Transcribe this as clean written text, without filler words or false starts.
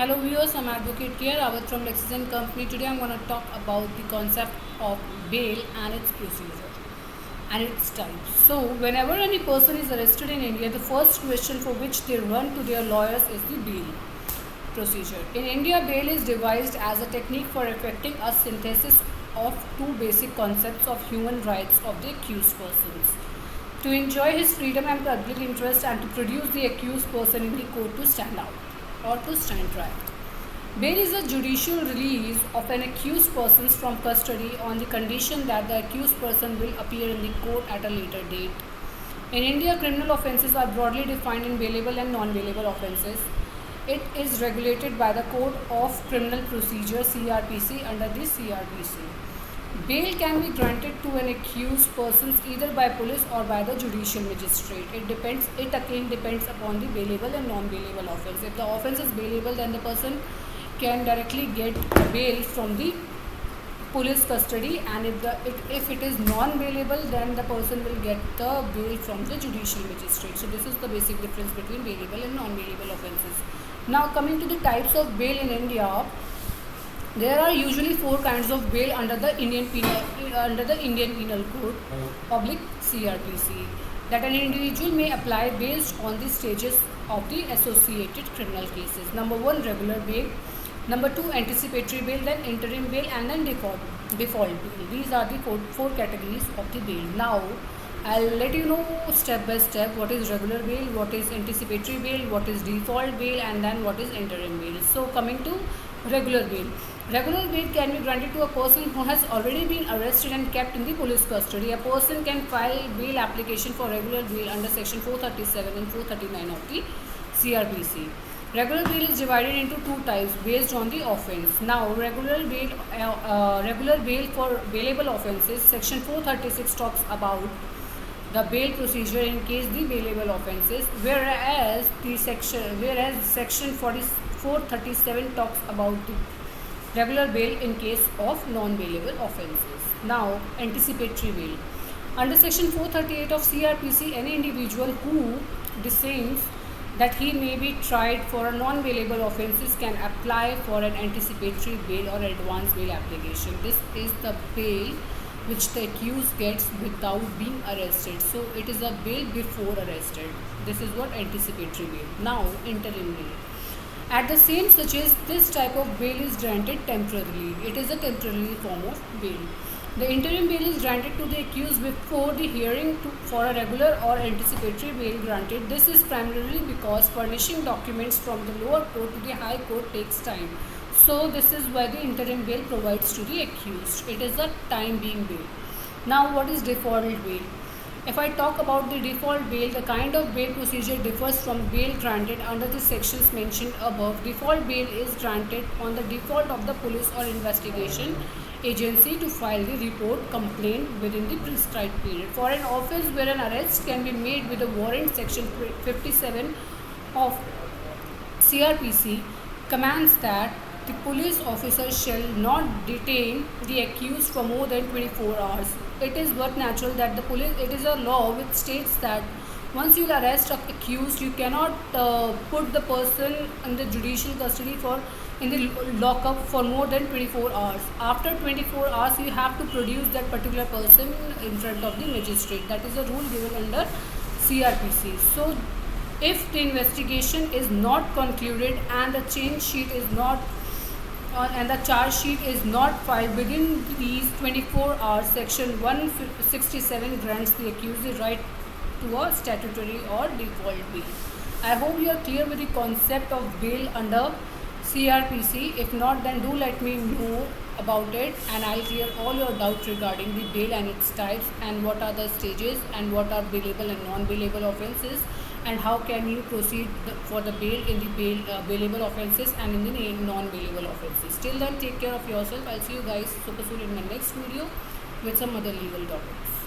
Hello viewers, I'm Advocate Kia Rawat from Lexis & Company. Today I'm going to talk about the concept of bail and its procedure and its types. So whenever any person is arrested in India, the first question for which they run to their lawyers is the bail procedure. In India, bail is devised as a technique for effecting a synthesis of two basic concepts of human rights of the accused persons. To enjoy his freedom and public interest and to produce the accused person in the court to stand out or to stand trial. Bail is a judicial release of an accused person from custody on the condition that the accused person will appear in the court at a later date. In India, criminal offences are broadly defined in bailable and non-bailable offences. It is regulated by the Code of Criminal Procedure (CRPC) under the CRPC. Bail can be granted to an accused person either by police or by the judicial magistrate. It again depends upon the bailable and non-bailable offence. If the offence is bailable, then the person can directly get bail from the police custody, and if it is non-bailable, then the person will get the bail from the judicial magistrate. So this is the basic difference between bailable and non-bailable offences. Now coming to the types of bail in India. There are usually four kinds of bail under the Indian Penal Code, public CRPC, that an individual may apply based on the stages of the associated criminal cases. Number one, regular bail. Number two, anticipatory bail, then interim bail, and then default bail. These are the four categories of the bail. Now, I'll let you know step by step what is regular bail, what is anticipatory bail, what is default bail, and then what is interim bail. So coming to regular bail. Regular bail can be granted to a person who has already been arrested and kept in the police custody. A person can file bail application for regular bail under section 437 and 439 of the CRPC. Regular bail is divided into two types based on the offence. Now, regular bail for bailable offences, section 436 talks about the bail procedure in case the bailable offences, whereas section 437 talks about the regular bail in case of non-bailable offences. Now, anticipatory bail. Under section 438 of CRPC, any individual who discerns that he may be tried for a non-bailable offences can apply for an anticipatory bail or advance bail application. This is the bail which the accused gets without being arrested. So it is a bail before arrested. This is what anticipatory bail. Now, interim bail. At the same such this type of bail is granted temporarily. It is a temporary form of bail. The interim bail is granted to the accused before the hearing for a regular or anticipatory bail granted. This is primarily because furnishing documents from the lower court to the high court takes time. So this is why the interim bail provides to the accused. It is a time being bail. Now what is default bail? If I talk about the default bail, the kind of bail procedure differs from bail granted under the sections mentioned above. Default bail is granted on the default of the police or investigation agency to file the report complaint within the prescribed period. For an offence where an arrest can be made with a warrant, section 57 of CRPC commands that the police officer shall not detain the accused for more than 24 hours. It is but natural that it is a law which states that once you arrest an accused, you cannot put the person in the judicial custody in the lockup for more than 24 hours. After 24 hours, you have to produce that particular person in front of the magistrate. That is a rule given under CRPC. So, if the investigation is not concluded and the charge sheet is not filed within these 24 hours, section 167 grants the accused the right to a statutory or default bail. I hope you are clear with the concept of bail under CRPC. If not, then do let me know about it and I'll clear all your doubts regarding the bail and its types and what are the stages and what are bailable and non-bailable offences and how can you proceed for the bail in the bailable offences and in the non-bailable offences. Till then, take care of yourself. I'll see you guys super soon in my next video with some other legal topics.